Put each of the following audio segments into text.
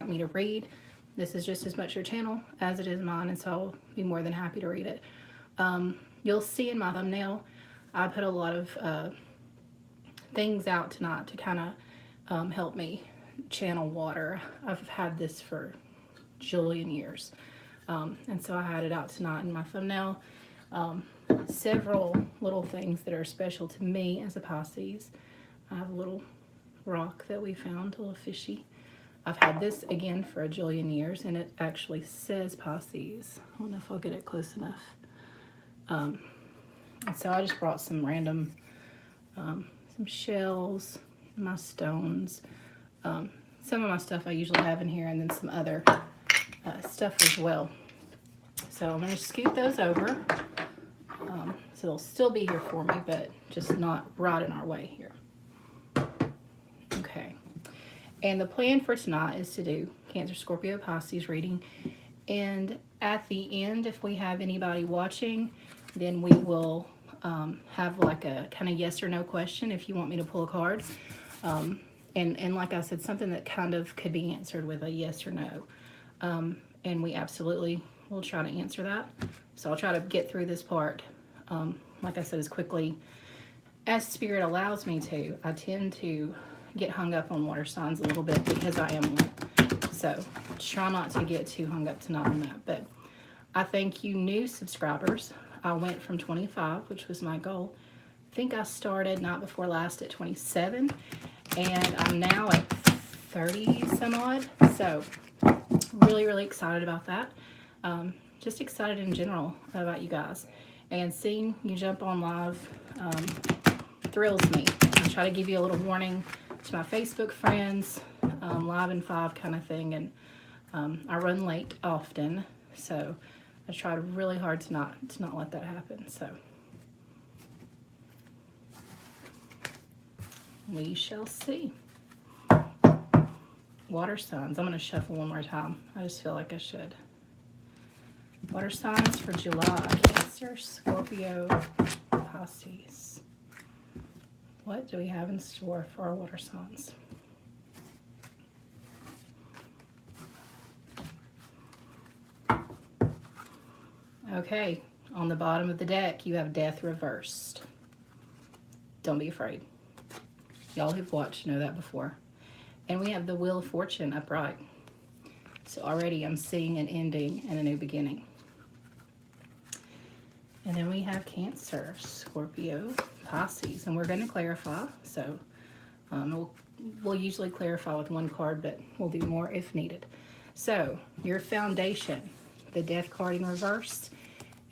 me to read, this is just as much your channel as it is mine, and so I'll be more than happy to read it. You'll see in my thumbnail, I put a lot of things out tonight to kind of help me channel water. I've had this for jillion years. And so I had it out tonight in my thumbnail. Several little things that are special to me as a Pisces. I have a little rock that we found, a little fishy. I've had this again for a jillion years, and it actually says Pisces. I don't know if I'll get it close enough. And so I just brought some random, some shells, my stones, some of my stuff I usually have in here, and then some other stuff as well. So I'm going to scoot those over. So they'll still be here for me, but just not right in our way here. Okay. And the plan for tonight is to do Cancer, Scorpio, Pisces reading. And at the end, if we have anybody watching, then we will have like a kind of yes or no question if you want me to pull a card. And like I said, something that kind of could be answered with a yes or no. And we absolutely will try to answer that. So I'll try to get through this part, like I said, as quickly as Spirit allows me to. I tend to get hung up on water signs a little bit because I am one. So try not to get too hung up tonight on that. But I thank you new subscribers. I went from 25, which was my goal. I think I started night before last at 27, and I'm now at 30 some odd. So really, really excited about that. Just excited in general about you guys. And seeing you jump on live thrills me. I try to give you a little warning to my Facebook friends, live in 5 kind of thing. And I run late often, so I try really hard to not let that happen. So we shall see. Water signs. I'm going to shuffle one more time. I just feel like I should. Water signs for July. Cancer, Scorpio, Pisces. What do we have in store for our water signs? Okay, on the bottom of the deck, you have Death reversed. Don't be afraid. Y'all who've watched know that before. And we have the Wheel of Fortune upright. So already I'm seeing an ending and a new beginning. And then we have Cancer, Scorpio, Pisces. And we're going to clarify. So we'll usually clarify with one card, but we'll do more if needed. So your foundation, the Death card in reverse,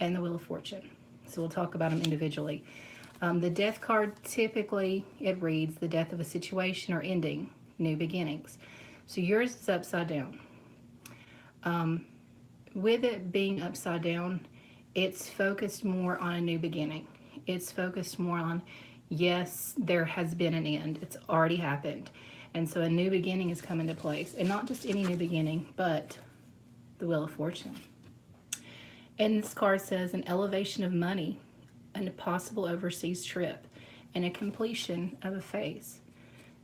and the Wheel of Fortune. So we'll talk about them individually. The Death card, typically it reads the death of a situation or ending, new beginnings. So yours is upside down. With it being upside down, it's focused more on a new beginning. It's focused more on, yes, there has been an end. It's already happened. And so a new beginning is coming to place. And not just any new beginning, but the Wheel of Fortune. And this card says an elevation of money, and a possible overseas trip, and a completion of a phase.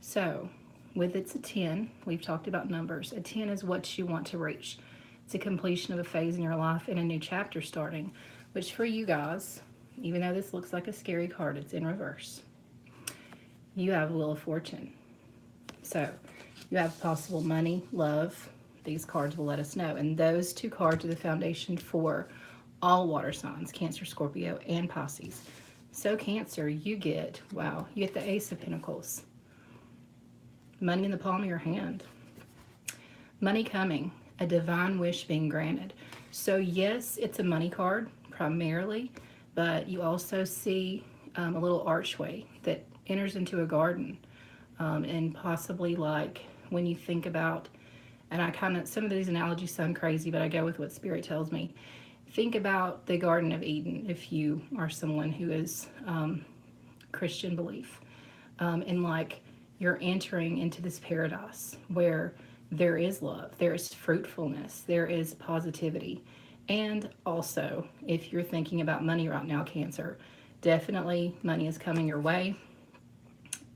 So with it's a 10, we've talked about numbers. A 10 is what you want to reach. It's a completion of a phase in your life and a new chapter starting, which for you guys, even though this looks like a scary card, it's in reverse. You have Wheel of Fortune. So you have possible money, love. These cards will let us know. And those 2 cards are the foundation for all water signs, Cancer, Scorpio, and Pisces. So Cancer, you get, wow, you get the Ace of Pentacles. Money in the palm of your hand. Money coming. A divine wish being granted. So yes, it's a money card primarily, but you also see a little archway that enters into a garden, and possibly like when you think about, and I kind of, some of these analogies sound crazy, but I go with what Spirit tells me. Think about the Garden of Eden if you are someone who is Christian belief, and like you're entering into this paradise where there is love, there is fruitfulness, there is positivity. And also, if you're thinking about money right now, Cancer, definitely money is coming your way,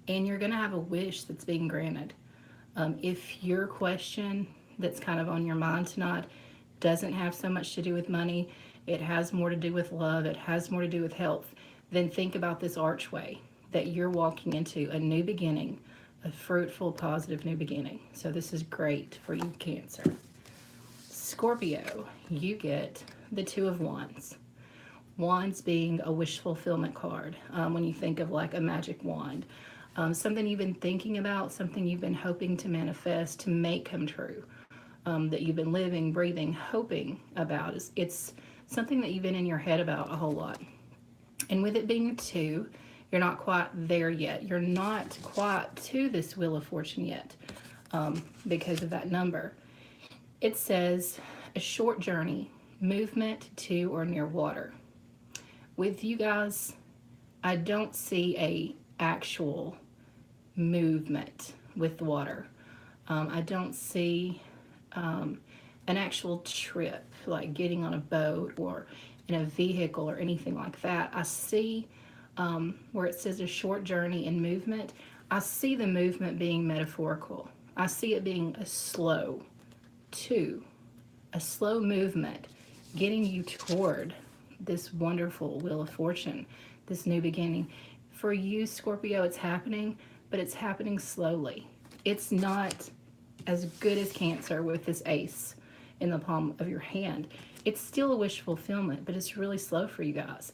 and you're going to have a wish that's being granted. If your question that's kind of on your mind tonight doesn't have so much to do with money, it has more to do with love, it has more to do with health, then think about this archway that you're walking into a new beginning, a fruitful, positive new beginning. So this is great for you, Cancer. Scorpio, you get the Two of Wands. Wands being a wish fulfillment card. When you think of like a magic wand, something you've been thinking about, something you've been hoping to manifest, to make come true, that you've been living, breathing, hoping about. It's something that you've been in your head about a whole lot. And with it being a two, you're not quite there yet. You're not quite to this Wheel of Fortune yet, because of that number. It says a short journey, movement to or near water. With you guys, I don't see a actual movement with water. I don't see an actual trip, like getting on a boat or in a vehicle or anything like that. I see where it says a short journey and movement. I see the movement being metaphorical. I see it being a slow a slow movement getting you toward this wonderful Wheel of Fortune, this new beginning. For you, Scorpio, it's happening, but it's happening slowly. It's not as good as Cancer with this ace in the palm of your hand. It's still a wish fulfillment, but it's really slow for you guys.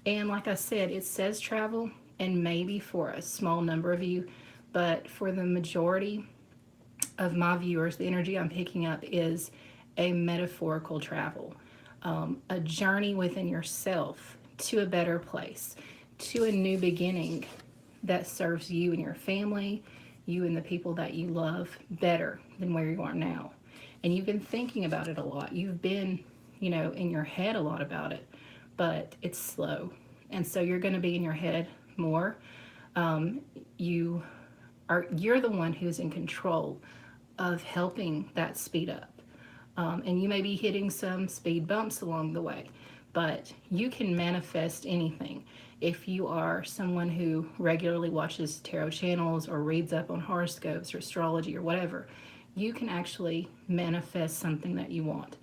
And like I said, it says travel, and maybe for a small number of you, but for the majority of my viewers, the energy I'm picking up is a metaphorical travel, a journey within yourself to a better place, to a new beginning that serves you and your family, you and the people that you love better than where you are now. And you've been thinking about it a lot. You've been, in your head a lot about it, but it's slow. And so you're going to be in your head more. You're the one who's in control of helping that speed up. And you may be hitting some speed bumps along the way, but you can manifest anything. If you are someone who regularly watches tarot channels or reads up on horoscopes or astrology or whatever, you can actually manifest something that you want.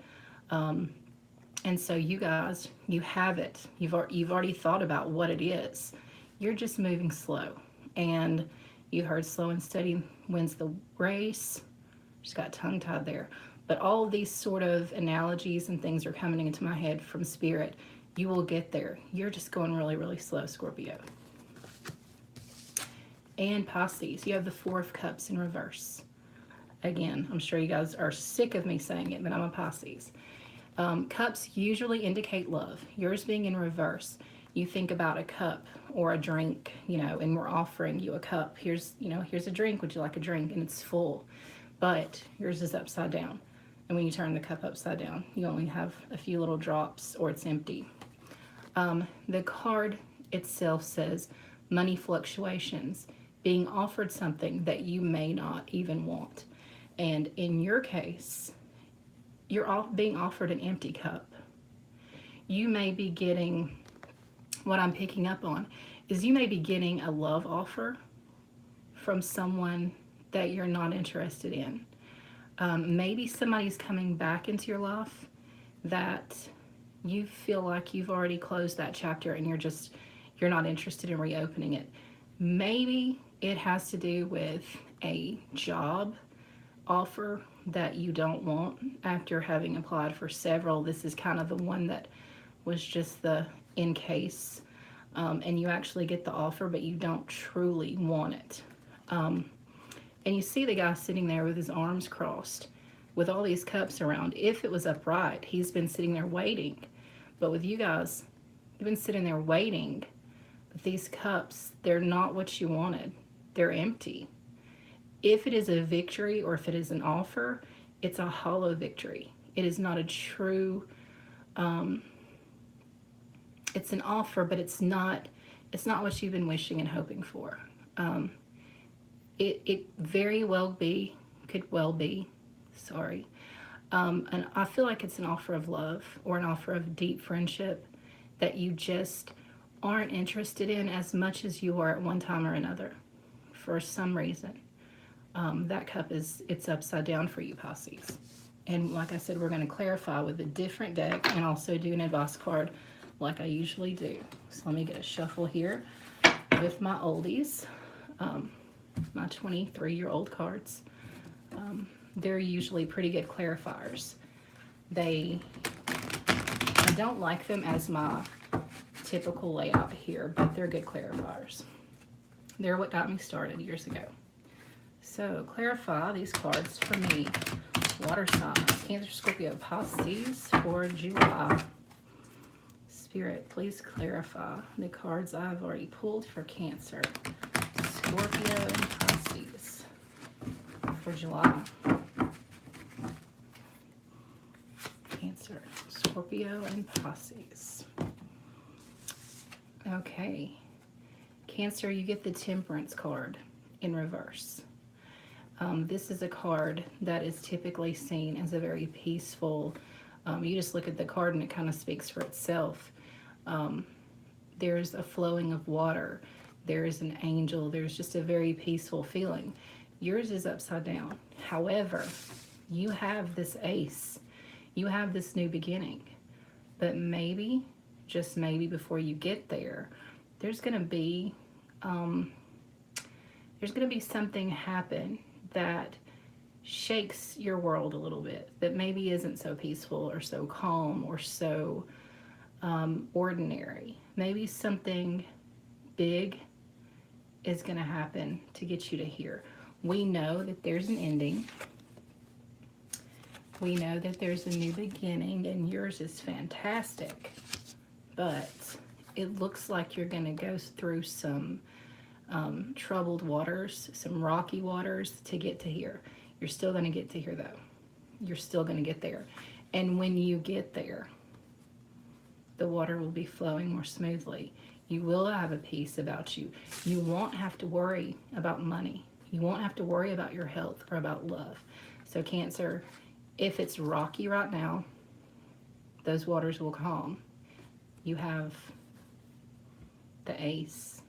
And so you guys, you have it. You've already thought about what it is. You're just moving slow. And you heard slow and steady wins the race. Just got tongue-tied there. But all of these sort of analogies and things are coming into my head from Spirit. You will get there. You're just going really, really slow, Scorpio. And Pisces, you have the Four of Cups in reverse. Again, I'm sure you guys are sick of me saying it, but I'm a Pisces. Cups usually indicate love. Yours being in reverse, you think about a cup or a drink, and we're offering you a cup. Here's a drink. Would you like a drink? And it's full. But yours is upside down. And when you turn the cup upside down, you only have a few little drops or it's empty. The card itself says money fluctuations, being offered something that you may not even want. And in your case, you're being offered an empty cup. You may be getting, what I'm picking up on, is you may be getting a love offer from someone that you're not interested in. Maybe somebody's coming back into your life that you feel like you've already closed that chapter and you're not interested in reopening it. Maybe it has to do with a job offer that you don't want after having applied for several. This is kind of the one that was just the in case, and you actually get the offer, but you don't truly want it. And you see the guy sitting there with his arms crossed with all these cups around. If it was upright, he's been sitting there waiting. But with you guys, you've been sitting there waiting. But these cups, they're not what you wanted. They're empty. If it is a victory or if it is an offer, it's a hollow victory. It is not a true, it's an offer, but it's not what you've been wishing and hoping for. It very well could well be, and I feel like it's an offer of love or an offer of deep friendship that you just aren't interested in as much as you were at one time or another for some reason. That cup it's upside down for you Pisces. And like I said, we're going to clarify with a different deck and also do an advice card like I usually do. So let me get a shuffle here with my oldies, my 23-year-old cards. They're usually pretty good clarifiers. I don't like them as my typical layout here, but they're good clarifiers. They're what got me started years ago. So clarify these cards for me. Water signs, Cancer, Scorpio, Pisces for July. Spirit, please clarify the cards I've already pulled for Cancer, Scorpio, and Pisces for July. Cancer, Scorpio, and Pisces. Okay. Cancer, you get the Temperance card in reverse. This is a card that is typically seen as a very peaceful, you just look at the card and it kind of speaks for itself. There's a flowing of water. There's an angel. There's just a very peaceful feeling. Yours is upside down. However, you have this ace. You have this new beginning. But maybe, just maybe before you get there, there's going to be something happen that shakes your world a little bit, that maybe isn't so peaceful or so calm or so ordinary. Maybe something big is going to happen to get you to here. We know that there's an ending. We know that there's a new beginning, and yours is fantastic. But it looks like you're going to go through some troubled waters, some rocky waters to get to here. You're still going to get to here, though. You're still going to get there. And when you get there, the water will be flowing more smoothly. You will have a peace about you. You won't have to worry about money. You won't have to worry about your health or about love. So Cancer, if it's rocky right now, those waters will calm. You have the ace.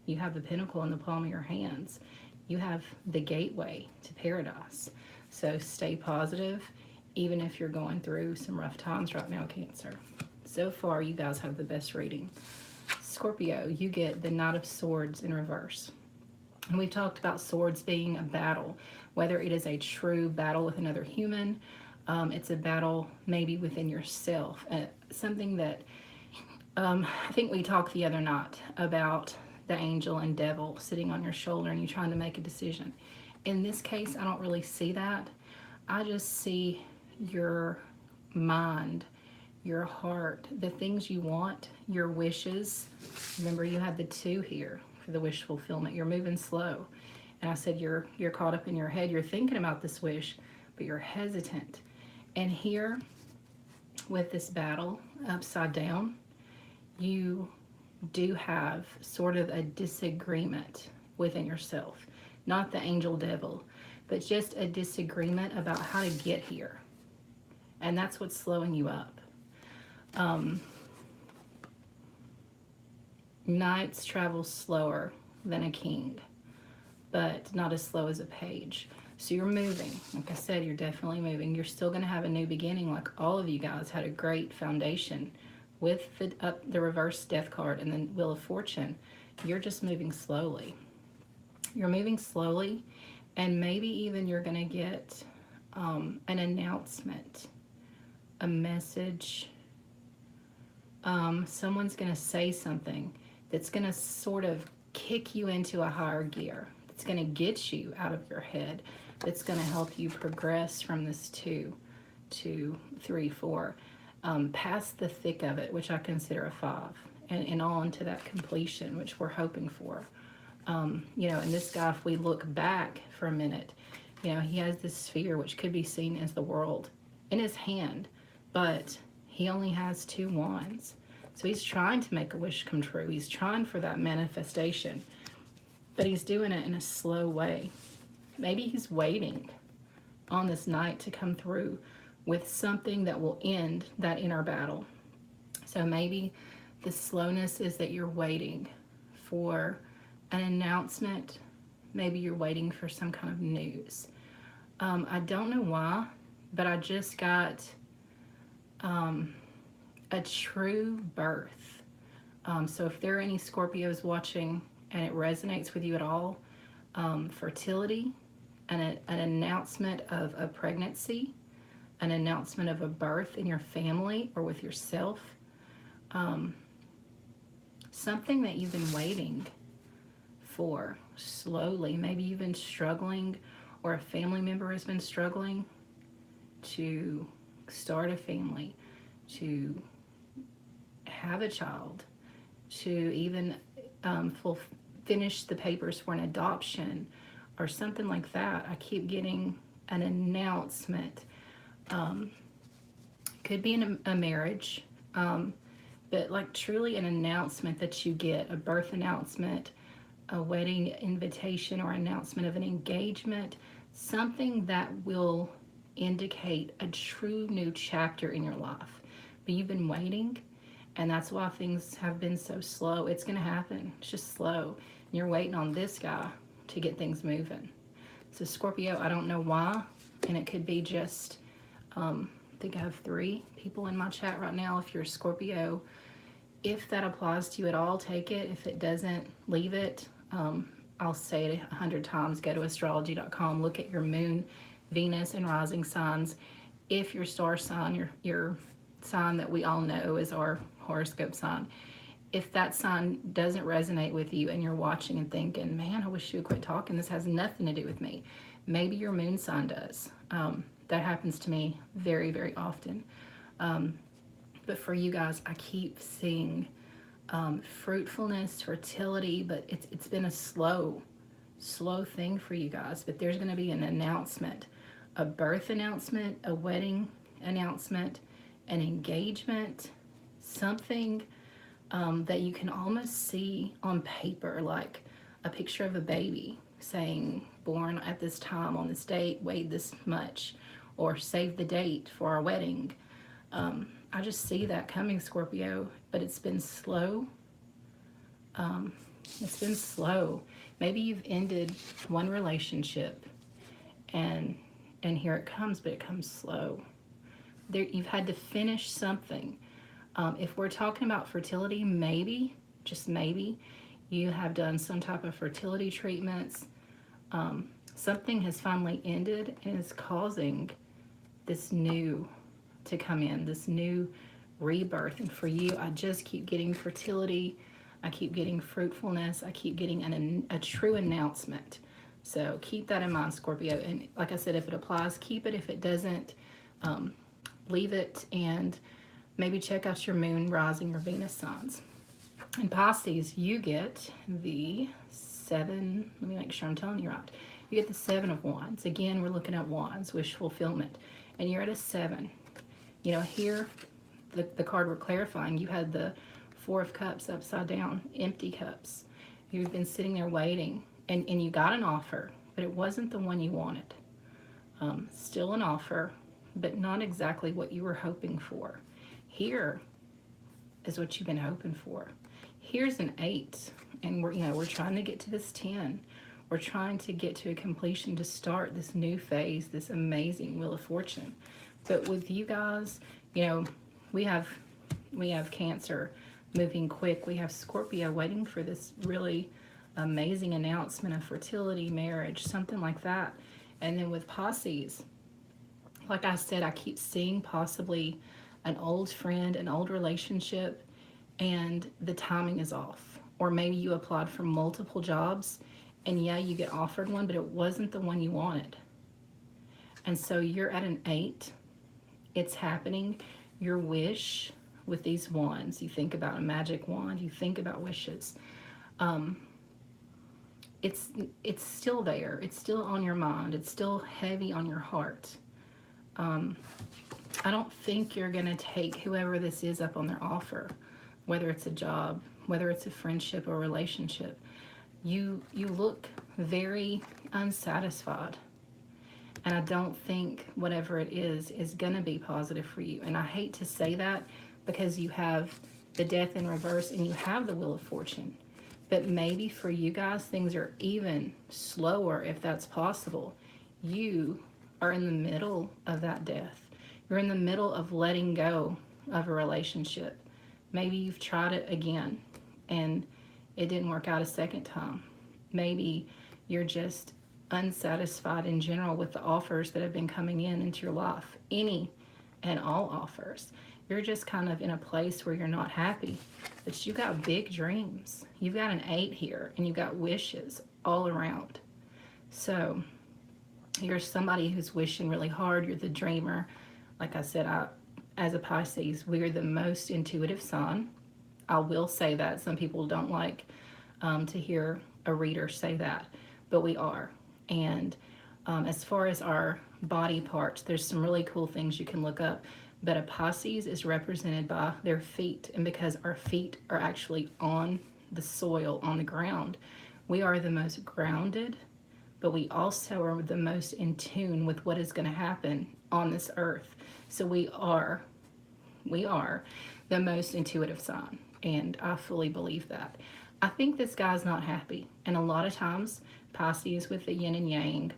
You have the Pentacle in the palm of your hands. You have the gateway to paradise. So stay positive, even if you're going through some rough times right now, Cancer. So far, you guys have the best reading. Scorpio, you get the Knight of Swords in reverse. And we've talked about swords being a battle, whether it is a true battle with another human, it's a battle maybe within yourself. Something that I think we talked the other night about the angel and devil sitting on your shoulder and you trying to make a decision. In this case, I don't really see that. I just see your mind, your heart, the things you want, your wishes. Remember, you had the 2 here for the wish fulfillment. You're moving slow. And I said you're caught up in your head. You're thinking about this wish, but you're hesitant. And here, with this battle upside down, you do have sort of a disagreement within yourself. Not the angel devil, but just a disagreement about how to get here. And that's what's slowing you up. Knights travel slower than a king, but not as slow as a page. So you're moving. Like I said, you're definitely moving. You're still going to have a new beginning, like all of you guys had a great foundation with the reverse death card and then Wheel of Fortune. You're just moving slowly. You're moving slowly, and maybe even you're going to get an announcement, a message. Someone's going to say something that's going to sort of kick you into a higher gear. It's going to get you out of your head. It's going to help you progress from this 2, 3, 4, past the thick of it, which I consider a 5, and on to that completion, which we're hoping for. You know, and this guy, if we look back for a minute, you know, he has this sphere, which could be seen as the world, in his hand, but he only has 2 wands. So he's trying to make a wish come true. He's trying for that manifestation, but he's doing it in a slow way. Maybe he's waiting on this night to come through with something that will end that inner battle. So maybe the slowness is that you're waiting for an announcement, maybe you're waiting for some kind of news. I don't know why, but I just got um, a true birth. So if there are any Scorpios watching and it resonates with you at all, fertility, an announcement of a pregnancy, an announcement of a birth in your family or with yourself, um, something that you've been waiting for slowly. Maybe you've been struggling, or a family member has been struggling to start a family, to have a child, to even finish the papers for an adoption or something like that. I keep getting an announcement. Um, could be in a marriage, but like truly an announcement that you get, a birth announcement, a wedding invitation, or announcement of an engagement, something that will indicate a true new chapter in your life. But you've been waiting, and that's why things have been so slow. It's going to happen. It's just slow. And you're waiting on this guy to get things moving. So Scorpio, I don't know why, and it could be just, I think I have 3 people in my chat right now. If you're a Scorpio, if that applies to you at all, take it. If it doesn't, leave it. I'll say it 100 times. Go to astrology.com, look at your moon, Venus, and rising signs. If your star sign, your sign that we all know is our horoscope sign, if that sign doesn't resonate with you and you're watching and thinking, man, I wish you would quit talking, this has nothing to do with me, maybe your moon sign does. That happens to me very, very often. But for you guys, I keep seeing fruitfulness, fertility, but it's been a slow thing for you guys. But there's going to be an announcement, a birth announcement, a wedding announcement, an engagement, something that you can almost see on paper, like a picture of a baby saying born at this time on this date, weighed this much, or save the date for our wedding. I just see that coming, Scorpio, but it's been slow. It's been slow. Maybe you've ended one relationship and here it comes, but it comes slow. There, you've had to finish something. If we're talking about fertility, maybe, just maybe, you have done some type of fertility treatments. Something has finally ended and is causing this new to come in, this new rebirth. And for you, I just keep getting fertility. I keep getting fruitfulness. I keep getting a true announcement. So keep that in mind, Scorpio. And like I said, if it applies, keep it. If it doesn't, leave it, and maybe check out your moon, rising, or Venus signs. In Pisces, you get the 7, let me make sure I'm telling you right. You get the 7 of Wands. Again, we're looking at Wands, wish fulfillment. And you're at a 7. You know, here, the card we're clarifying, you had the 4 of Cups upside down, empty cups. You've been sitting there waiting, and you got an offer, but it wasn't the one you wanted. Still an offer, but not exactly what you were hoping for. Here is what you've been hoping for. Here's an 8, and we're trying to get to this 10. We're trying to get to a completion to start this new phase, this amazing Wheel of Fortune. But with you guys, we have Cancer moving quick. We have Scorpio waiting for this really amazing announcement of fertility, marriage, something like that. And then with Pisces, like I said, I keep seeing possibly an old friend, an old relationship, and the timing is off. Or maybe you applied for multiple jobs, and yeah, you get offered one, but it wasn't the one you wanted. And so you're at an 8. It's happening. Your wish with these wands, you think about a magic wand, you think about wishes. It's still there. It's still on your mind. It's still heavy on your heart. I don't think you're going to take whoever this is up on their offer, whether it's a job, whether it's a friendship or relationship. You look very unsatisfied. And I don't think whatever it is going to be positive for you. And I hate to say that because you have the Death in reverse and you have the Wheel of Fortune. But maybe for you guys, things are even slower if that's possible. You are in the middle of that death. You're in the middle of letting go of a relationship. Maybe you've tried it again and it didn't work out a second time. Maybe you're just unsatisfied in general with the offers that have been coming in into your life, any and all offers. You're just kind of in a place where you're not happy, but you got big dreams. You've got an 8 here, and you've got wishes all around. So you're somebody who's wishing really hard. You're the dreamer. Like I said, as a Pisces, we're the most intuitive sign. I will say that. Some people don't like to hear a reader say that, but we are. And as far as our body parts, there's some really cool things you can look up. But a Pisces is represented by their feet. And because our feet are actually on the soil, on the ground, we are the most grounded, but we also are the most in tune with what is going to happen on this earth. So we are the most intuitive sign. And I fully believe that. I think this guy's not happy. And a lot of times, Pisces with the yin and yang,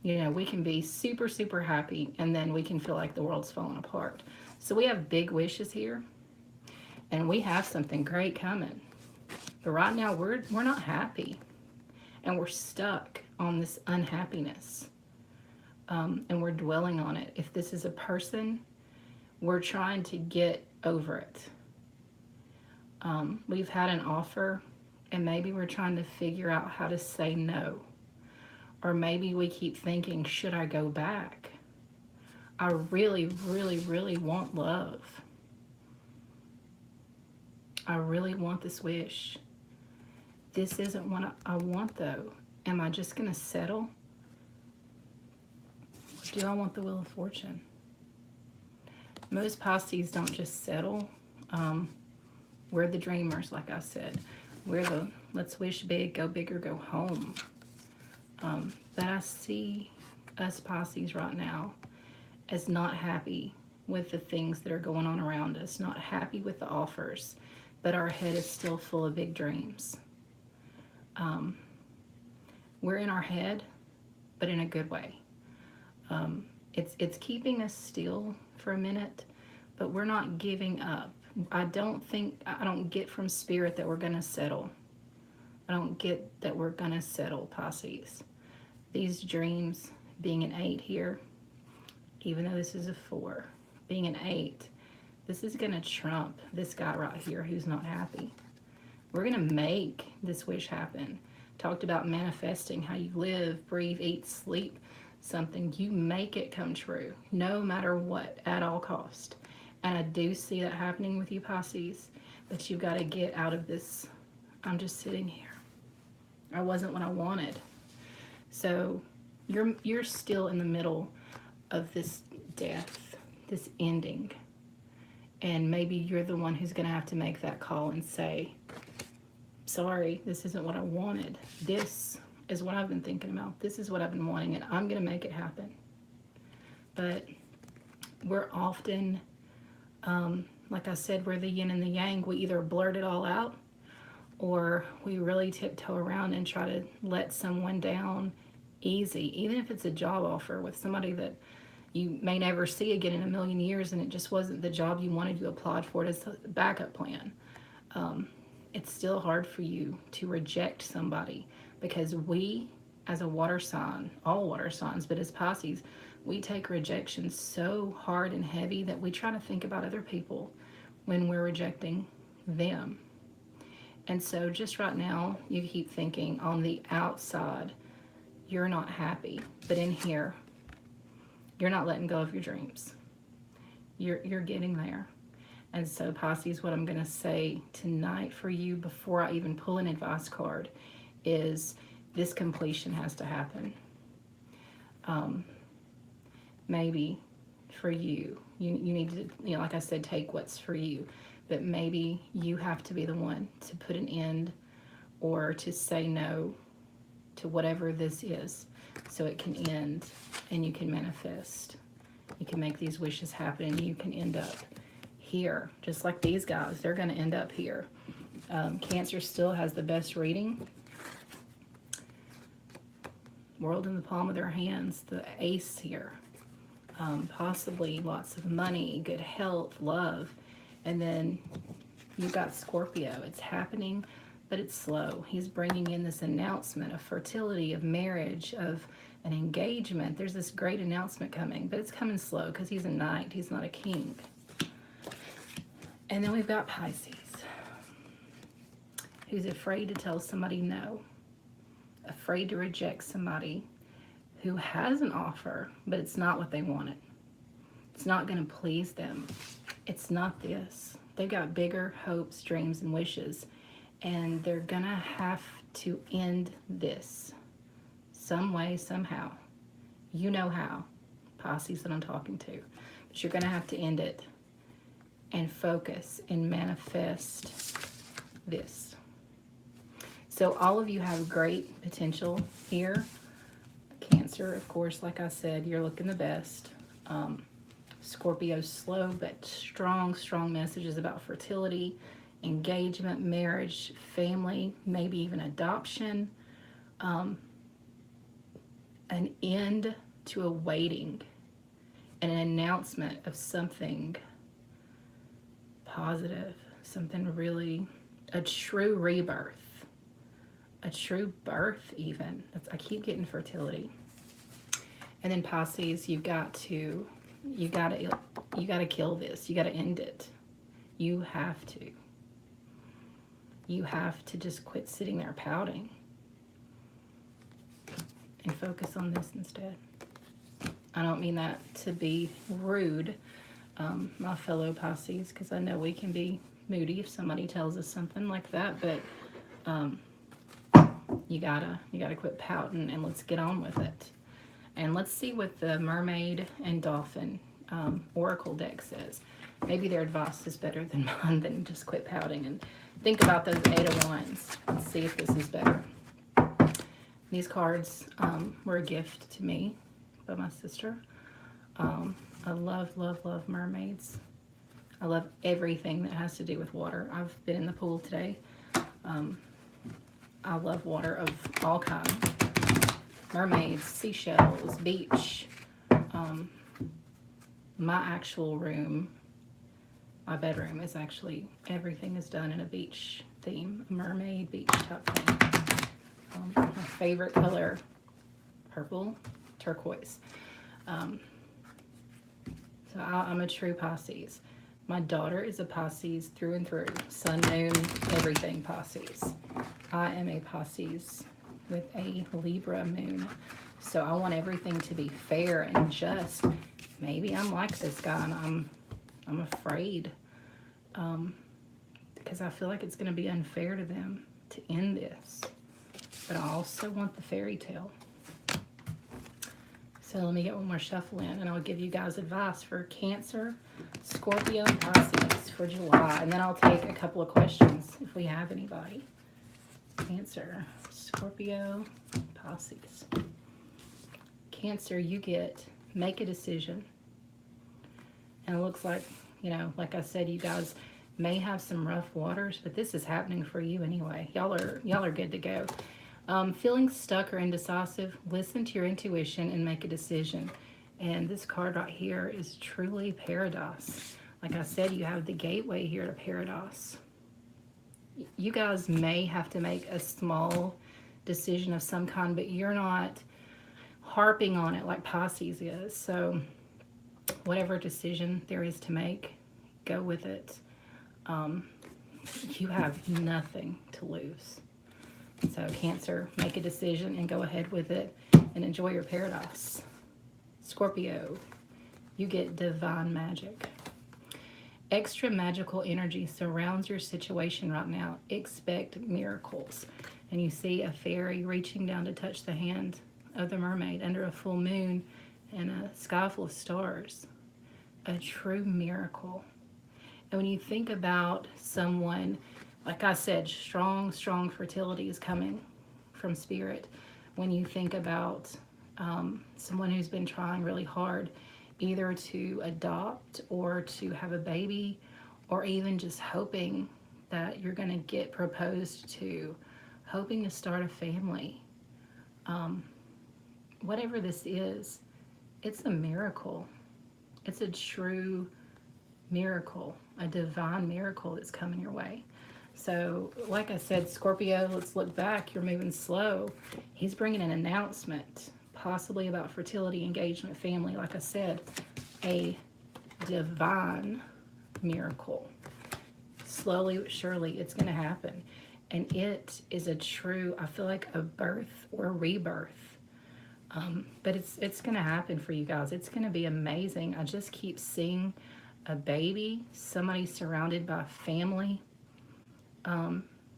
we can be super, super happy, and then we can feel like the world's falling apart. So we have big wishes here, and we have something great coming. But right now, we're not happy, and we're stuck on this unhappiness, and we're dwelling on it. If this is a person, we're trying to get over it. We've had an offer, and maybe we're trying to figure out how to say no. Or maybe we keep thinking, should I go back? I really, really, really want love. I really want this wish. This isn't what I want, though. Am I just going to settle? Or do I want the Wheel of Fortune? Most Pisces don't just settle. We're the dreamers, like I said. We're the let's wish big, go big, or go home. But I see us Pisces right now as not happy with the things that are going on around us, not happy with the offers, but our head is still full of big dreams. We're in our head, but in a good way. It's keeping us still for a minute, but we're not giving up. I don't get from Spirit that we're going to settle. I don't get that we're going to settle, Pisces. These dreams, being an 8 here, even though this is a 4, being an 8, this is going to trump this guy right here who's not happy. We're going to make this wish happen. Talked about manifesting, how you live, breathe, eat, sleep something. You make it come true, no matter what, at all cost. And I do see that happening with you, Pisces, but you've got to get out of this, I'm just sitting here. I wasn't what I wanted. So you're still in the middle of this death, this ending. And maybe you're the one who's going to have to make that call and say, sorry, this isn't what I wanted. This is what I've been thinking about. This is what I've been wanting, and I'm going to make it happen. But we're often, like I said, we're the yin and the yang. We either blurt it all out, or we really tiptoe around and try to let someone down easy, even if it's a job offer with somebody that you may never see again in a million years, and it just wasn't the job you wanted. You applied for it as a backup plan. It's still hard for you to reject somebody, because we, as a water sign, all water signs, but as Pisces, we take rejection so hard and heavy that we try to think about other people when we're rejecting them. And so just right now, you keep thinking on the outside, you're not happy, but in here, you're not letting go of your dreams. You're getting there. And so, Pisces, what I'm going to say tonight for you before I even pull an advice card is this completion has to happen. Maybe for you need to, like I said, take what's for you. But maybe you have to be the one to put an end or to say no to whatever this is so it can end and you can manifest. You can make these wishes happen and you can end up here, just like these guys. They're going to end up here. Cancer still has the best reading. World in the palm of their hands, the ace here. Possibly lots of money, good health, love. And then you've got Scorpio. It's happening, but it's slow. He's bringing in this announcement of fertility, of marriage, of an engagement. There's this great announcement coming, but it's coming slow because he's a knight. He's not a king. And then we've got Pisces, who's afraid to tell somebody no, afraid to reject somebody who has an offer, but it's not what they wanted. It's not going to please them. It's not this. They've got bigger hopes, dreams, and wishes, and they're going to have to end this some way, somehow. You know how, Pisces that I'm talking to. But you're going to have to end it and focus and manifest this. So all of you have great potential here. Cancer, of course, like I said, you're looking the best. Scorpio's slow but strong messages about fertility, engagement, marriage, family, maybe even adoption. An end to a waiting and an announcement of something positive, something really, a true rebirth, a true birth even. I keep getting fertility. And then Pisces, you got to kill this. You got to end it. You have to. You have to just quit sitting there pouting and focus on this instead. I don't mean that to be rude, my fellow Pisces, because I know we can be moody if somebody tells us something like that, but you gotta quit pouting and let's get on with it. And let's see what the Mermaid and Dolphin Oracle deck says. Maybe their advice is better than mine, than just quit pouting and think about those 8 of Wands. Let's see if this is better. These cards were a gift to me by my sister. I love mermaids. I love everything that has to do with water. I've been in the pool today. I love water of all kinds. Mermaids, seashells, beach. My actual room, my bedroom is actually, everything is done in a beach theme, a mermaid beach type thing. My favorite color, purple, turquoise. So I'm a true Pisces. My daughter is a Pisces through and through. Sun, moon, everything Pisces. I am a Pisces with a Libra moon. So I want everything to be fair and just. Maybe I'm like this guy and I'm afraid because I feel like it's going to be unfair to them to end this. But I also want the fairy tale. So let me get one more shuffle in and I'll give you guys advice for Cancer, Scorpio, and Pisces for July. And then I'll take a couple of questions if we have anybody. Cancer, Scorpio, Pisces. Cancer, you get make a decision. And it looks like, you know, like I said, you guys may have some rough waters, but this is happening for you anyway. Y'all are good to go. Feeling stuck or indecisive, listen to your intuition and make a decision. And this card right here is truly paradise. Like I said, you have the gateway here to paradise. You guys may have to make a small decision of some kind, but you're not harping on it like Pisces is. So whatever decision there is to make, go with it. You have nothing to lose. So Cancer, make a decision and go ahead with it and enjoy your paradise. Scorpio, you get divine magic. Extra magical energy surrounds your situation right now. Expect miracles. And you see a fairy reaching down to touch the hand of the mermaid under a full moon and a sky full of stars. A true miracle. And when you think about someone, like I said, strong fertility is coming from spirit. When you think about someone who's been trying really hard either to adopt or to have a baby or even just hoping that you're going to get proposed to, hoping to start a family. Um, Whatever this is, it's a miracle. It's a true miracle, a divine miracle that's coming your way. So, like I said, Scorpio, let's look back. You're moving slow. He's bringing an announcement, possibly about fertility, engagement, family. Like I said, a divine miracle. Slowly but surely, it's going to happen. And it is a true, I feel like a birth or a rebirth. But it's going to happen for you guys. It's going to be amazing. I just keep seeing a baby, somebody surrounded by family,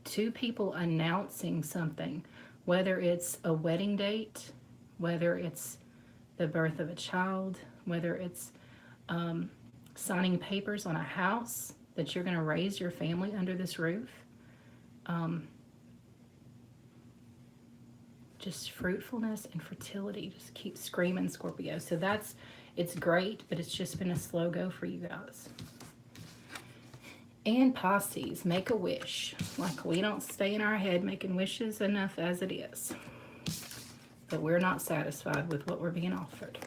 two people announcing something, whether it's a wedding date, whether it's the birth of a child, whether it's signing papers on a house that you're going to raise your family under this roof. Just fruitfulness and fertility just keep screaming, Scorpio. So it's great, but it's just been a slow go for you guys. And Pisces, make a wish. Like, we don't stay in our head making wishes enough as it is. But we're not satisfied with what we're being offered.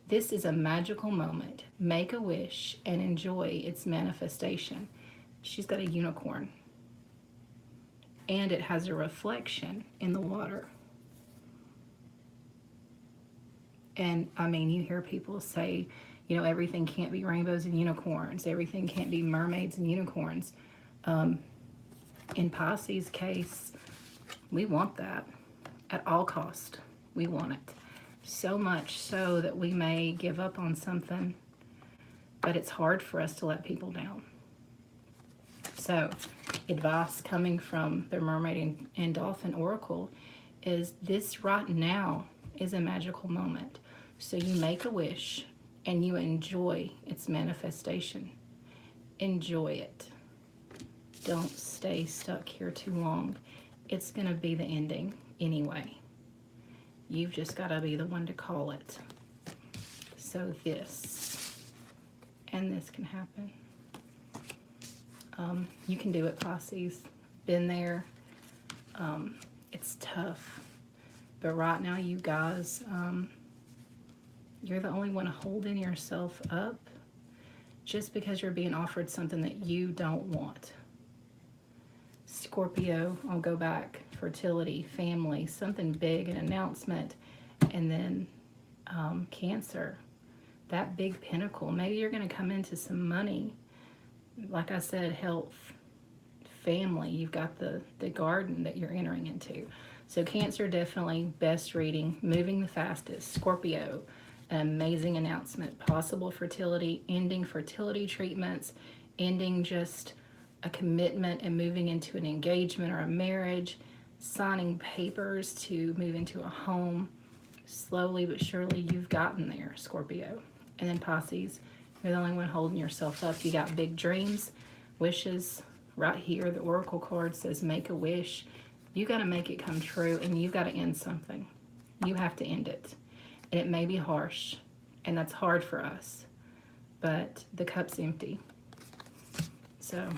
This is a magical moment. Make a wish and enjoy its manifestation. She's got a unicorn. And it has a reflection in the water. And I mean, you hear people say, you know, everything can't be rainbows and unicorns. Everything can't be mermaids and unicorns. In Pisces' case, we want that at all cost. We want it. So much so that we may give up on something, but it's hard for us to let people down. So, advice coming from the Mermaid and Dolphin Oracle is this right now is a magical moment. So you make a wish and you enjoy its manifestation. Enjoy it. Don't stay stuck here too long. It's going to be the ending anyway. You've just got to be the one to call it. So this and this can happen. You can do it, Pisces. Been there. It's tough. But right now, you guys, you're the only one holding yourself up just because you're being offered something that you don't want. Scorpio, I'll go back. Fertility, family, something big, an announcement. And then Cancer, that big pinnacle. Maybe you're going to come into some money. Like I said, health, family, you've got the garden that you're entering into. So Cancer, definitely best reading, moving the fastest. Scorpio, an amazing announcement, possible fertility, ending fertility treatments, ending just a commitment and moving into an engagement or a marriage, signing papers to move into a home. Slowly but surely you've gotten there, Scorpio. And then Pisces, you're the only one holding yourself up. You got big dreams, wishes. Right here, the Oracle card says make a wish. You got to make it come true, and you've got to end something. You have to end it. And it may be harsh, and that's hard for us. But the cup's empty. So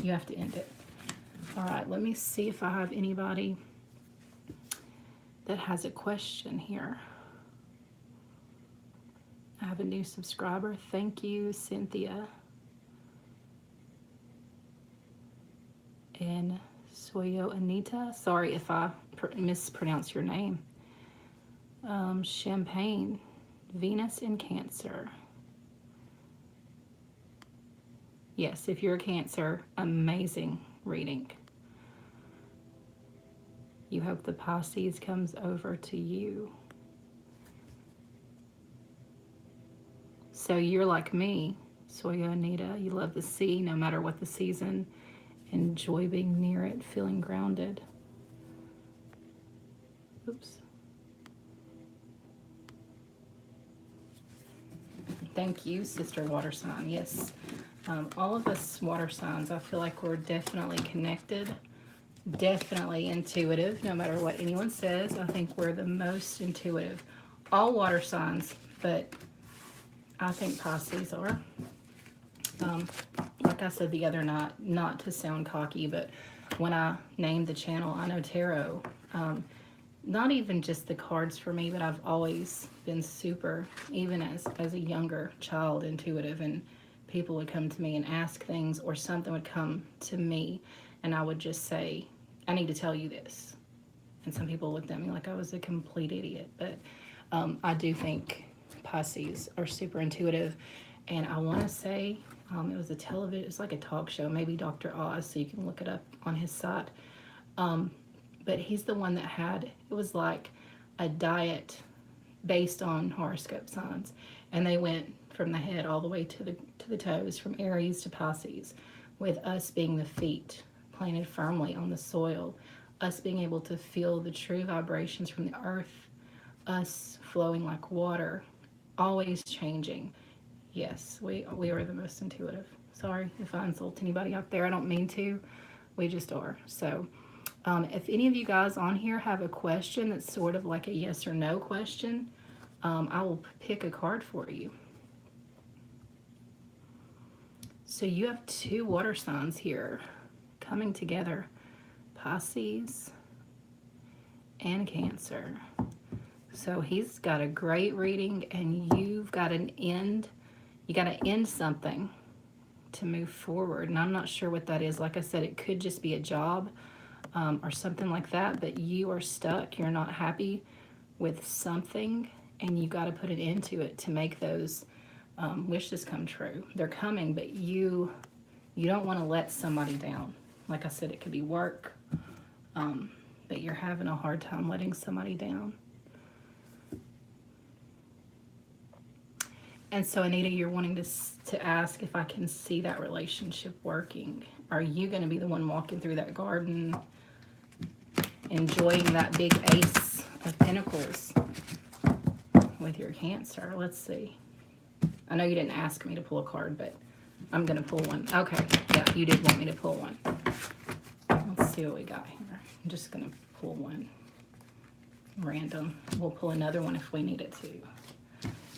you have to end it. All right, let me see if I have anybody that has a question here. I have a new subscriber. Thank you, Cynthia. And Soyo Anita. Sorry if I mispronounce your name. Champagne. Venus in Cancer. Yes, if you're a Cancer, amazing reading. You hope the Pisces comes over to you. So you're like me, Soya Anita. You love the sea no matter what the season. Enjoy being near it, feeling grounded. Oops. Thank you, Sister Water Sign. Yes, all of us water signs, I feel like we're definitely connected, definitely intuitive, no matter what anyone says. I think we're the most intuitive. All water signs, but I think Pisces are. Like like I said the other night, not to sound cocky, but when I named the channel I Know Tarot, not even just the cards for me, but I've always been super, even as a younger child, intuitive, and people would come to me and ask things, or something would come to me, and I would just say, I need to tell you this. And some people looked at me like I was a complete idiot, but I do think Pisces are super intuitive, and I want to say it was a television, it's like a talk show, maybe Dr. Oz, so you can look it up on his site. But he's the one that had, it was like a diet based on horoscope signs, and they went from the head all the way to the toes, from Aries to Pisces, with us being the feet planted firmly on the soil, us being able to feel the true vibrations from the earth, us flowing like water, always changing. Yes, we are the most intuitive. Sorry if I insult anybody out there. I don't mean to. We just are. So if any of you guys on here have a question that's sort of like a yes or no question, I will pick a card for you. So you have two water signs here coming together, Pisces and Cancer. So he's got a great reading, and you've got an end. You got to end something to move forward, and I'm not sure what that is. Like I said, it could just be a job or something like that, but you are stuck. You're not happy with something, and you got to put an end to it to make those wishes come true. They're coming, but you don't want to let somebody down. Like I said, it could be work, but you're having a hard time letting somebody down. And so, Anita, you're wanting to ask if I can see that relationship working. Are you going to be the one walking through that garden, enjoying that big Ace of Pentacles with your Cancer? Let's see. I know you didn't ask me to pull a card, but I'm going to pull one. Okay, yeah, you did want me to pull one. Let's see what we got here. I'm just going to pull one random. We'll pull another one if we need it to.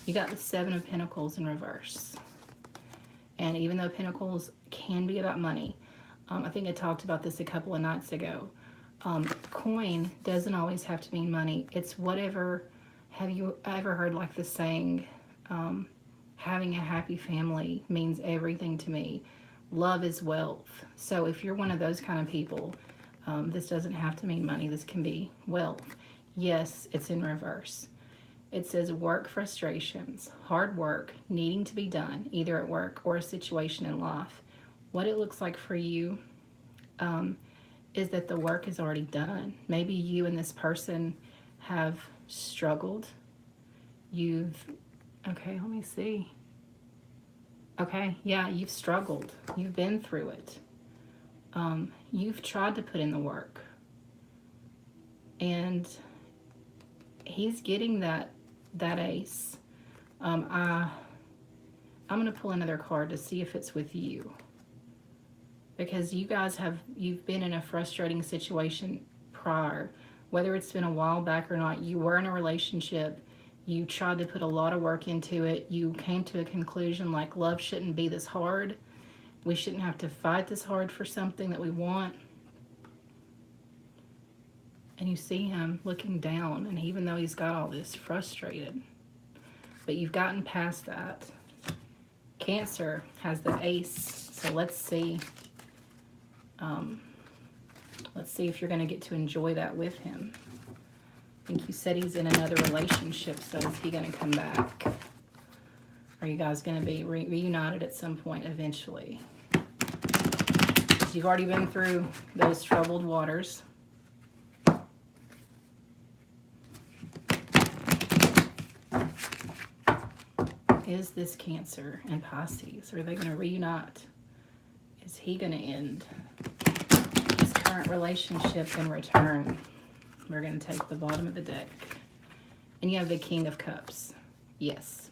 You got the Seven of Pentacles in reverse. And even though Pentacles can be about money, I think I talked about this a couple of nights ago. Coin doesn't always have to mean money. It's whatever. Have you ever heard like the saying, having a happy family means everything to me. Love is wealth. So if you're one of those kind of people, this doesn't have to mean money. This can be wealth. Yes, it's in reverse. It says work frustrations, hard work, needing to be done, either at work or a situation in life. What it looks like for you is that the work is already done. Maybe you and this person have struggled. Okay, let me see. Okay, yeah, you've struggled. You've been through it. You've tried to put in the work. And he's getting that Ace. I'm going to pull another card to see if it's with you. Because you guys you've been in a frustrating situation prior. Whether it's been a while back or not, you were in a relationship. You tried to put a lot of work into it. You came to a conclusion like love shouldn't be this hard. We shouldn't have to fight this hard for something that we want. And you see him looking down, and even though he's got all this, frustrated. But you've gotten past that. Cancer has the Ace, so let's see. Let's see if you're going to get to enjoy that with him. I think you said he's in another relationship, so is he going to come back? Are you guys going to be reunited at some point eventually? You've already been through those troubled waters. Is this Cancer and Pisces? Are they going to reunite? Is he going to end his current relationship in return? We're going to take the bottom of the deck. And you have the King of Cups. Yes.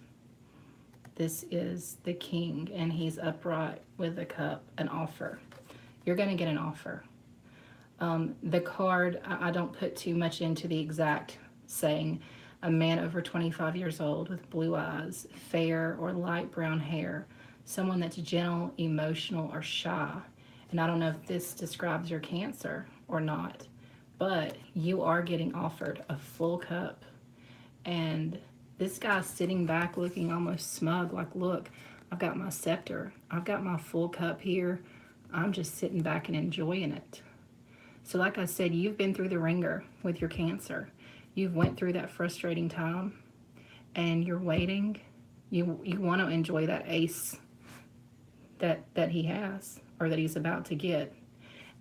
This is the King, and he's upright with a cup, an offer. You're going to get an offer. The card, I don't put too much into the exact saying. A man over 25 years old with blue eyes, fair or light brown hair, someone that's gentle, emotional, or shy. And I don't know if this describes your Cancer or not, but you are getting offered a full cup. And this guy's sitting back looking almost smug, like, look, I've got my scepter, I've got my full cup here. I'm just sitting back and enjoying it. So like I said, you've been through the ringer with your Cancer. You've went through that frustrating time and you're waiting. You want to enjoy that ace that he has or that he's about to get.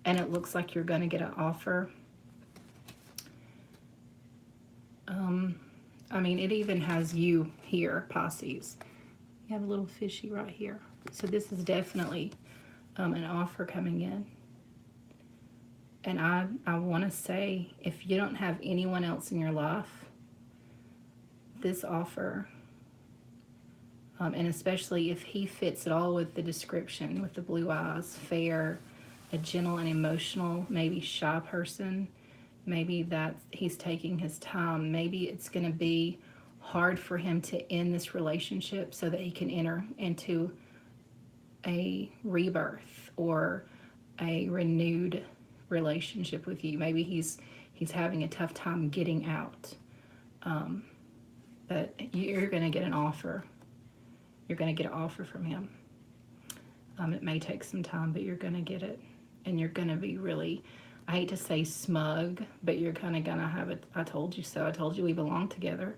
And it looks like you're going to get an offer. I mean, it even has you here, Pisces. You have a little fishy right here. So this is definitely an offer coming in. And I want to say, if you don't have anyone else in your life, this offer, and especially if he fits it all with the description, with the blue eyes, fair, a gentle and emotional, maybe shy person, maybe that he's taking his time, maybe it's going to be hard for him to end this relationship so that he can enter into a rebirth or a renewed relationship with you. Maybe he's having a tough time getting out. But you're going to get an offer. You're going to get an offer from him. It may take some time, but you're going to get it. And you're going to be really, I hate to say smug, but you're kind of going to have it. I told you so. I told you we belong together.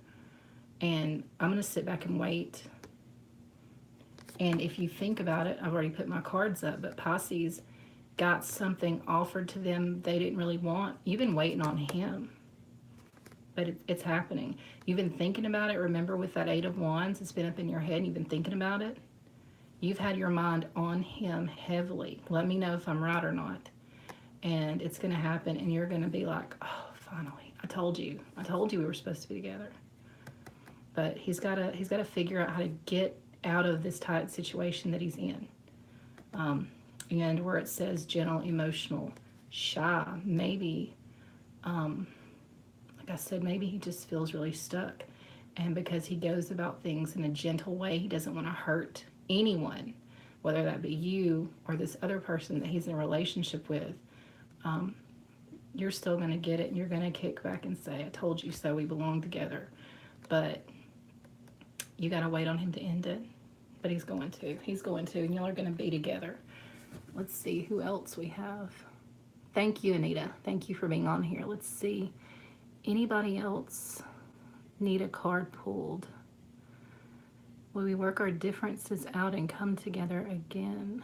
And I'm going to sit back and wait. And if you think about it, I've already put my cards up, but Pisces got something offered to them they didn't really want. You've been waiting on him, but it's happening. You've been thinking about it. Remember with that Eight of Wands, it's been up in your head and you've been thinking about it. You've had your mind on him heavily. Let me know if I'm right or not. And it's going to happen and you're going to be like, oh, finally, I told you we were supposed to be together. But he's got to figure out how to get out of this tight situation that he's in. And where it says gentle, emotional, shy, maybe, like I said, maybe he just feels really stuck. And because he goes about things in a gentle way, he doesn't want to hurt anyone, whether that be you or this other person that he's in a relationship with. You're still going to get it and you're going to kick back and say, I told you so, we belong together. But you got to wait on him to end it. But he's going to, and y'all are going to be together. Let's see who else we have. Thank you, Anita. Thank you for being on here. Let's see. Anybody else need a card pulled? Will we work our differences out and come together again?